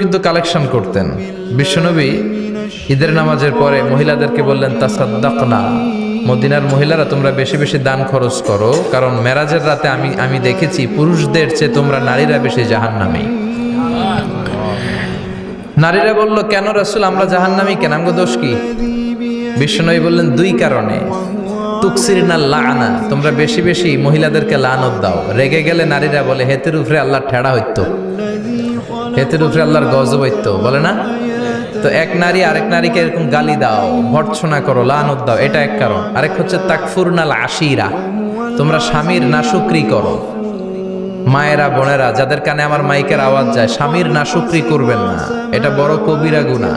কিন্তু কালেকশন করতেন। বিশ্বনবী ঈদের নামাজের পরে মহিলাদেরকে বললেন, তাসাদ্দাকনা, মদিনার মহিলারা তোমরা বেশি বেশি দান খরচ করো, কারণ মেরাজের রাতে আমি দেখেছি পুরুষদের চেয়ে তোমরা নারীরা বেশি জাহান্নামী। নারীরা বলল, কেন রাসূল, আমরা জাহান্নামী কেন, আমগো দোষ কি? বিশ্বনবী বললেন, দুই কারণে। তুকসিরনা লাআনা, তোমরা বেশি বেশি মহিলাদেরকে লানত দাও। রেগে গেলে নারীরা বলে, হেতের উপরে আল্লাহ ঠেড়া হইতো, হেতের উপরে আল্লাহর গজব হইতো, বলে না? তো এক নারী আরেক নারীকে এরকম গালি দাও, ভর্ৎসনা করো, লানত দাও, এটা এক কারণ। আরেক হচ্ছে তাকফুরনাল আশিরা, তোমরা স্বামীর নাশুকরি করো। মায়েরা, বোনেরা, যাদের কানে আমার মাইকের আওয়াজ যায়, স্বামীর নাশুকরি করবেন না, এটা বড় কবিরা গুনাহ।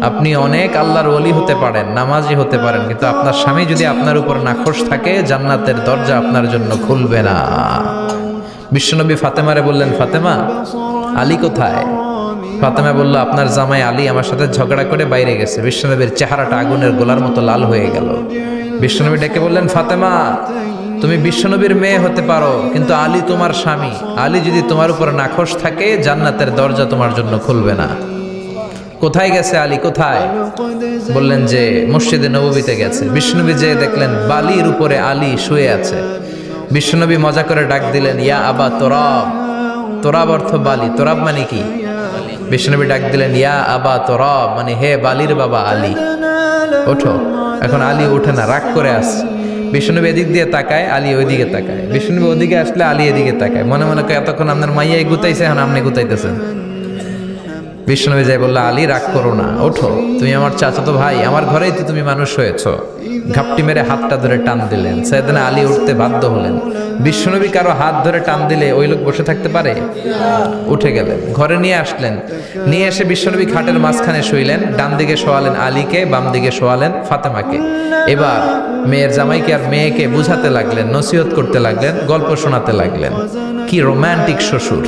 আপনি অনেক আল্লাহর ওলি হতে পারেন, নামাজি হতে পারেন, কিন্তু আপনার স্বামী যদি আপনার উপর নাখোশ থাকে, জান্নাতের দরজা আপনার জন্য খুলবে না। বিশ্বনবী ফাতেমারে বললেন, ফাতেমা, আলী কোথায়? ফাতেমা বলল, আপনার জামাই আলী আমার সাথে ঝগড়া করে বাইরে গেছে। বিশ্বনবীর চেহারাটা আগুনের গোলার মতো লাল হয়ে গেল। বিশ্বনবী ডেকে বললেন, ফাতেমা, তুমি বিশ্বনবীর মেয়ে হতে পারো, কিন্তু আলী তোমার স্বামী। আলী যদি তোমার উপর নাখোশ থাকে, জান্নাতের দরজা তোমার জন্য খুলবে না। কোথায় গেছে আলী, কোথায়? বললেন যে মসজিদে নববীতে গেছে। বিশ্বনবী যে দেখলেন বালির উপরে আলী শুয়ে আছে। বিশ্বনবী মজা করে ডাক দিলেন, ইয়া আবা তোরাব। তোরাব অর্থ বালি, তোরাব মানে কি? বিশ্বনবী ডাক দিলেন, ইয়া আবা তোরাব, মানে হে বালির বাবা আলী, ওঠো। এখন আলী ওঠে না, রাগ করে আসছে। বিশ্বনবী এদিক দিয়ে তাকায়, আলী ওইদিকে তাকায়। বিশ্বনবী ওদিকে আসলে আলী এদিকে তাকায়। মনে মনে কয়, এতক্ষণ আপনার মাইয়াই গুতাইছে, এখন আপনি গুতাইতেছেন। বিশ্বনবী যাই বলল, আলী রাগ করো না, ওঠো, তুমি আমার চাচাতো ভাই, আমার ঘরেই তো তুমি মানুষ হয়েছো। ঘাপটি মেরে হাতটা ধরে টান দিলেন। সাইয়েদনা আলী উঠতে বাধ্য হলেন। বিশ্বনবী কারো হাত ধরে টান দিলে ওই লোক বসে থাকতে পারে? উঠে গেলেন, ঘরে নিয়ে আসলেন। নিয়ে এসে বিশ্বনবী খাটের মাঝখানে শুইলেন। ডান দিকে শোয়ালেন আলীকে, বাম দিকে শোয়ালেন ফাতেমাকে। এবার মেয়ের জামাইকে আর মেয়েকে বুঝাতে লাগলেন, নসিহত করতে লাগলেন, গল্প শোনাতে লাগলেন। কি রোমান্টিক শ্বশুর!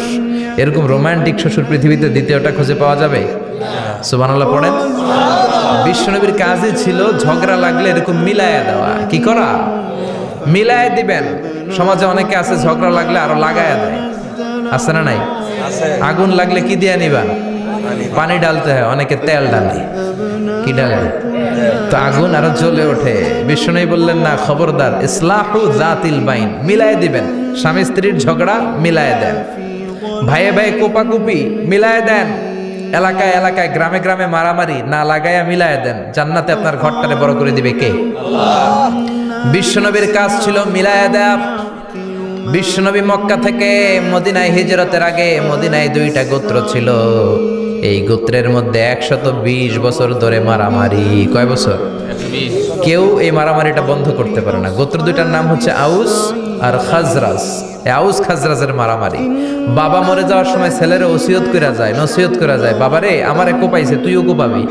এরকম রোমান্টিক শ্বশুর পৃথিবীতে দ্বিতীয়টা খুঁজে পাওয়া যাবে? সুবহানাল্লাহ পড়েন। বিশ্বনবীর কাজই ছিল ঝগড়া লাগলে এরকম মিলায়া দেওয়া। কি করা? মিলায় দিবেন। সমাজে অনেকে আছে ঝগড়া লাগলে আরো লাগায়া দেয়, আছে না নাই? আগুন লাগলে কি দিয়ে নিবা? পানি ডালতে হয়, অনেকে তেল ডালে। কি ডালে? তো আগুন আরো জ্বলে ওঠে। বিশ্বনবী বললেন, না, খবরদার, ইসলাহু যাতিল বাইন, মিলায় দিবেন। স্বামী স্ত্রীর ঝগড়া মিলায় দেন, ভাইয়ে ভাইয়ে কোপাকুপি মিলায় দেন, এলাকায় এলাকায় গ্রামে গ্রামে মারামারি না লাগায়া মিলায় দেন। জান্নাতে আপনার ঘরটারে বড় করে দিবে কে? বিশ্বনবীর কাজ ছিল মিলায়া দেয়া। বিশ্বনবী মক্কা থেকে মদিনায় হিজরতের আগে মদিনায় দুইটা গোত্র ছিল। এই গোত্রের মধ্যে 120 বছর ধরে মারামারি। কয় বছর? কেউ এই মারামারিটা বন্ধ করতে পারে না। গোত্র দুইটার নাম হচ্ছে আউস আর খাজরাজ। আউস খাজরাজের মারামারি। বাবা মরে যাওয়ার সময় ছেলের ওসিয়ত করা যায়, নসিহত করা যায়, বাবারে আমারে কোপাইছে, তুইও কোপাবি।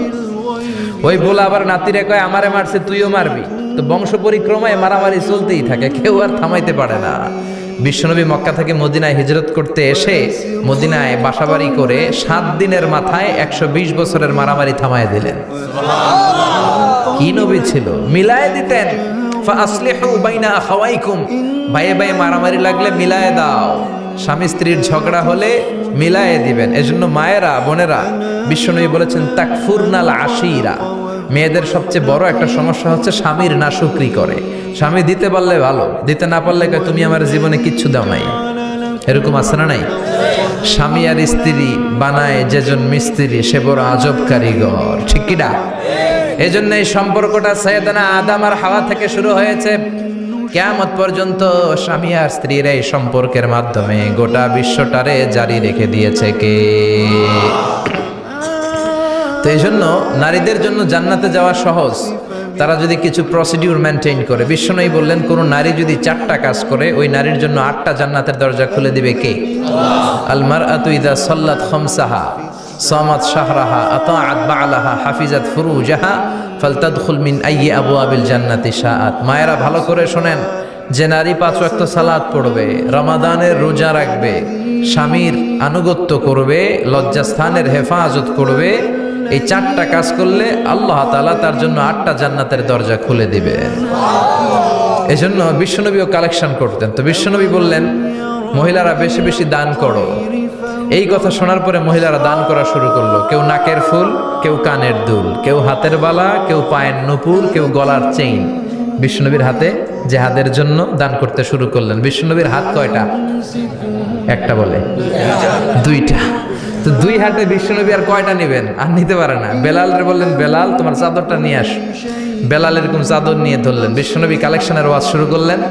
ওই বলে আবার নাতিরে কয়, আমারে মারছে, তুইও মারবি। তো বংশ পরিক্রমায় মারামারি চলতেই থাকে, কেউ আর থামাইতে পারে না। বিশ্বনবী মক্কা থেকে মদিনায় হিজরত করতে এসে মদিনায় বাসাবাড়ি করে 7 দিনের মাথায় 120 বছরের মারামারি থামায় দিলেন। কি নবী ছিল! মিলায় দিতেন। ফাসলিহু বাইনা আখাওয়াইকুম, ভাইয়ে ভাইয়ে মারামারি লাগলে মিলায় দাও। স্বামী স্ত্রীর ঝগড়া হলে মিলায়ে দিবেন। এজন্য মায়েরা, বোনেরা, বিশ্বনবী বলেছেন, তাকফুরনাল আশিরা, মেয়েদের সবচেয়ে বড় একটা সমস্যা হচ্ছে স্বামীর নাশুকরি করে। স্বামী দিতে পারলে ভালো, দিতে না পারলে কয়, তুমি আমার জীবনে কিচ্ছু দাও নাই। এরকম আছে না নাই? স্বামী আর স্ত্রী বানায় যেজন মিস্ত্রি, সে বড় আজব কারিগর। ঠিক কি না? এজন্য এই সম্পর্কটা সাইয়েদনা আদম আর হাওয়া থেকে শুরু হয়েছে। কিয়ামত পর্যন্ত স্বামী আর স্ত্রীর এই সম্পর্কের মাধ্যমে গোটা বিশ্বটারে জারি রেখে দিয়েছে কে? তো এই জন্য নারীদের জন্য জান্নাতে যাওয়া সহজ, তারা যদি কিছু প্রসিডিউর মেনটেন করে। বিশ্বনবী বললেন, কোন নারী যদি 4টা কাজ করে, ওই নারীর জন্য 8টা জান্নাতের দরজা খুলে দিবে কে? আল মারআতু ইযা সাল্লাত খামসাহা সামাত শাহরাহা আতাআত বা'লাহা হাফিজাত ফুরুজাহা ফালতাদখুল মিন আইয়ি আবওয়াবিল জান্নাতি শাআত। মায়েরা ভালো করে শোনেন, যে নারী 5 ওয়াক্ত সালাত পড়বে, রমাদানের রোজা রাখবে, স্বামীর আনুগত্য করবে, লজ্জাস্থানের হেফাজত করবে, এই 4টা কাজ করলে আল্লাহ তাআলা তার জন্য 8টা জান্নাতের দরজা খুলে দিবেন। এজন্য বিশ্বনবীও কালেকশন করতেন। তো বিশ্বনবী বললেন, মহিলারা বেশি বেশি দান করো। এই কথা শোনার পরে মহিলারা দান করা শুরু করলো। কেউ নাকের ফুল, কেউ কানের দুল, কেউ হাতের বালা, কেউ পায়ের নুপুর, কেউ গলার চেইন বিশ্বনবীর হাতে জেহাদের জন্য দান করতে শুরু করলেন। বিশ্বনবীর হাত কয়টা? একটা বলে দুইটা। তো দুই হাতে বিশ্বনবী আর কয়টা নেবেন? আর নিতে পারে না। বেলালরে বললেন, বেলাল তোমার চাদরটা নিয়ে আস। বেলাল এরকম চাদর নিয়ে ধরলেন। বিশ্বনবী কালেকশনের ওয়াজ শুরু করলেন,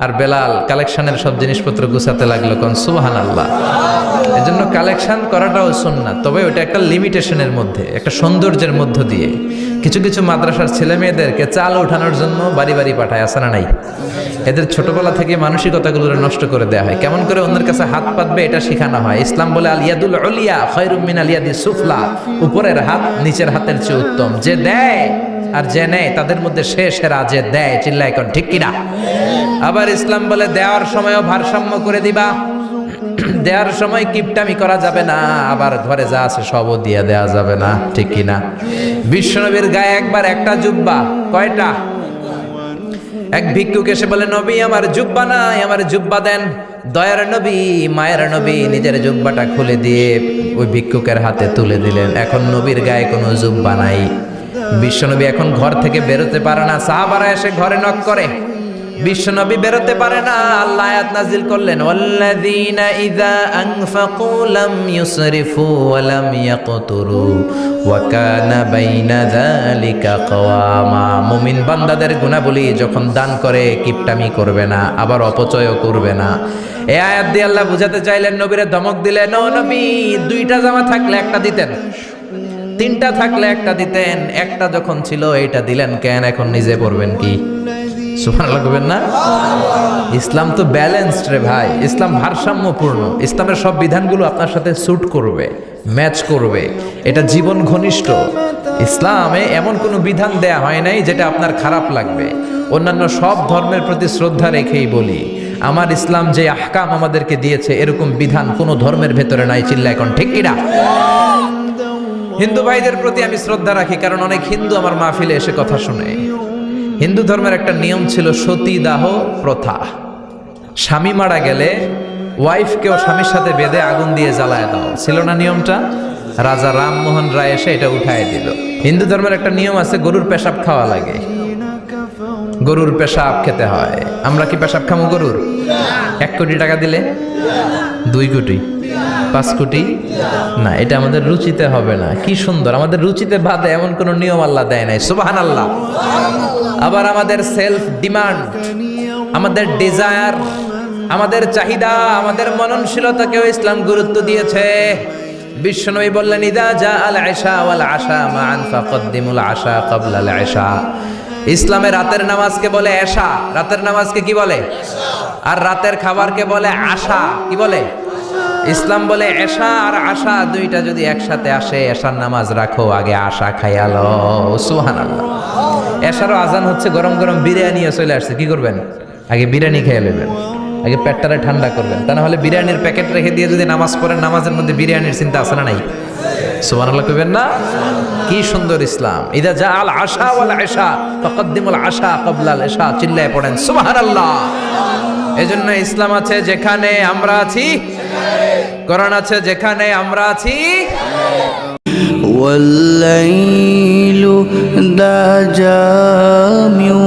আর বেলাল কালেকশনের সব জিনিসপত্র গুছাতে লাগলো। কোন সুবহানাল্লাহ। এজন্য কালেকশন করাটাও সুন্নাত, তবে ওটা একটা লিমিটেশনের মধ্যে, একটা সৌন্দর্যের মধ্য দিয়ে। কিছু কিছু মাদ্রাসার ছেলে মেয়েদেরকে চাল ওঠানোর জন্য বাড়ি বাড়ি পাঠায়, আছে না নাই? এদের ছোটবেলা থেকে মানসিকতাগুলো নষ্ট করে দেওয়া হয়। কেমন করে অন্যের কাছে হাত পাতবে এটা শেখানো হয়। ইসলাম বলে আল ইয়াদুল উলিয়া খায়রুম মিনাল ইয়াদিস সুফলা, উপরের হাত নিচের হাতের চেয়ে উত্তম। যে দেয় আর যে নেয় তাদের মধ্যে সেরা যে দেয়। চিল্লায় কোন ঠিক কিনা? আবার ইসলাম বলে দেওয়ার সময়ও ভারসাম্য করে দিবা। দেওয়ার সময় কিপটামি করা যাবে না, আবার ঘরে যা আছে সবও দিয়ে দেওয়া যাবে না, ঠিক কিনা? বিশ্বনবীর গায়ে একবার একটা জুব্বা, কয়টা? এক ভিক্ষুক এসে বলে, নবী আমার জুব্বা নাই, আমার জুব্বা দেন। দয়ার নবী, মায়ের নবী নিজের জুব্বাটা খুলে দিয়ে ওই ভিক্ষুকের হাতে তুলে দিলেন। এখন নবীর গায়ে কোনো জুব্বা নাই। বিশ্বনবী এখন ঘর থেকে বেরোতে পারে না। সাহাবারা এসে ঘরে নক করে, বিশ্বনবী বেরোতে পারে না। আল্লাহ আয়াত নাজিল করলেন, ওয়াল্লাযীনা ইযা আনফাকু লাম ইউসরিফু ওয়া লাম ইয়াকতুরু ওয়া কানা বাইনা যালিকা কওয়ামা। মুমিন বান্দাদের গুণাবলী যখন দান করে কিপটামি করবে না, আবার অপচয়ও করবে না। এই আয়াত দিয়ে আল্লাহ বুঝাতে চাইলেন, নবীরে ধমক দিলেন, ও নবী, দুইটা জামা থাকলে একটা দিতেন, তিনটা থাকলে একটা দিতেন, একটা যখন ছিল এইটা দিলেন কেন? এখন নিজে পড়বেন কি? সুবহানাল্লাহ কইবেন না? ইসলাম তো ব্যালেন্সড রে ভাই, ইসলাম ভারসাম্যপূর্ণ। ইসলামের সব বিধানগুলো আপনার সাথে স্যুট করবে, ম্যাচ করবে। এটা জীবন ঘনিষ্ঠ। ইসলামে এমন কোনো বিধান দেয়া হয় নাই যেটা আপনার খারাপ লাগবে। অন্যান্য সব ধর্মের প্রতি শ্রদ্ধা রেখেই বলি, আমার ইসলাম যে আহকাম আমাদেরকে দিয়েছে এরকম বিধান কোনো ধর্মের ভেতরে নাই। চিল্লা এখন ঠিক কিনা? হিন্দু ভাইদের প্রতি আমি শ্রদ্ধা রাখি, কারণ অনেক হিন্দু আমার মাহফিলে এসে কথা শুনে। হিন্দু ধর্মের একটা নিয়ম ছিল সতীদাহ প্রথা। স্বামী মারা গেলে ওয়াইফকেও স্বামীর সাথে বেঁধে আগুন দিয়ে জ্বালায় দাও, ছিল না নিয়মটা? রাজা রামমোহন রায় এসে এটা উঠায় দিল। হিন্দু ধর্মের একটা নিয়ম আছে, গরুর পেশাব খাওয়া লাগে, গরুর পেশাব খেতে হয়। আমরা কি পেশাব খামো গরুর? 1 কোটি টাকা দিলে? 2 কোটি? 5 কোটি? না, এটা আমাদের রুচিতে হবে না। কি সুন্দর, আমাদের রুচিতে বাদে এমন কোন নিয়ম আল্লাহ দেয় নাই। সুবহানাল্লাহ। আবার আমাদের সেলফ ডিমান্ড, আমাদের ডিজায়ার, আমাদের চাহিদা, আমাদের মননশীলতাকেও ইসলাম গুরুত্ব দিয়েছে। বিশ্বনবী বললেন, ইদা জা আল ইশা ওয়াল আশা মান ফাকদ্দিমুল আশা ক্বাবলা আল ইশা। ইসলামে রাতের নামাজকে বলে এশা, রাতের নামাজকে কি বলে? আর রাতের খাবারকে বলে আশা, কি বলে? ইসলাম বলে এশা আর আশা দুইটা যদি একসাথে আসে, এশার নামাজ রাখো, আগে আশা খাইয়া লও। সুবহানাল্লাহ। এশারও আজান হচ্ছে, গরম গরম বিরিয়ানিও চলে আসছে, কি করবেন? আগে বিরিয়ানি খেয়ে নেবেন, আগে পেটটারে ঠান্ডা করবেন। তা না হলে বিরিয়ানির প্যাকেট রেখে দিয়ে যদি নামাজ পড়েন, নামাজের মধ্যে বিরিয়ানির চিন্তা আছে না নাই? সুবহানাল্লাহ কইবেন না? কি সুন্দর ইসলাম। ইদা জা আল আশা ওয়াল ইশা ফাকদ্দিমুল আশা ক্বাবলা আল ইশা। চিল্লায়ে পড়েন সুবহানাল্লাহ। এজন্য ইসলাম আছে যেখানে আমরা আছি, কোরআন আছে যেখানে আমরা আছি। ওয়াল্লাইলু দা জামিউ